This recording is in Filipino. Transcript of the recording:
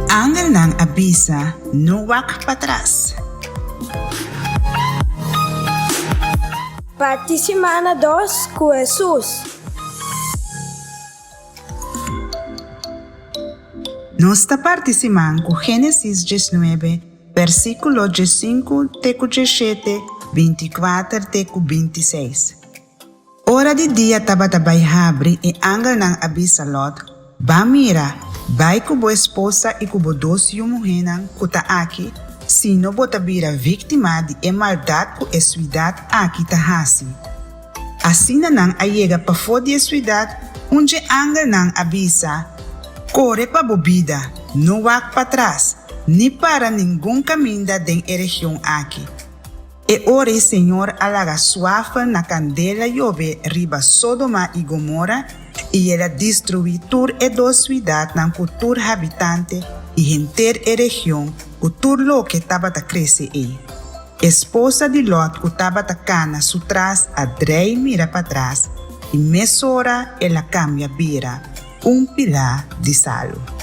Ángel ng abisa, nuwak patras. Parte semana 2 com Jesus. Nossa participação com Gênesis 19, versículo 5 teco 17, 24 teco 26. Hora de dia tabatabay habri e ángel ng abisa Lot, bamira, bay kubo esposa e kubo dos yumuhenang kutaaki, sino botabira vítima de maldade ku eswidad aki tahasi. Assim na nang ayega pa fo de eswidad, onde ángel ng abisa, corre pa bobida, nuwak patras, ni para ningún caminda den região aqui. E ore Senhor alaga suafa na candela yobe riba Sodoma e Gomorra, e ela destruir tur e dos cidade nan cultur habitante e enter e região cultur lo que tabata cresce e. Esposa de Lot que tabata cana sutras a drei mira para trás e mesora ela cambia bira, pilar de salo.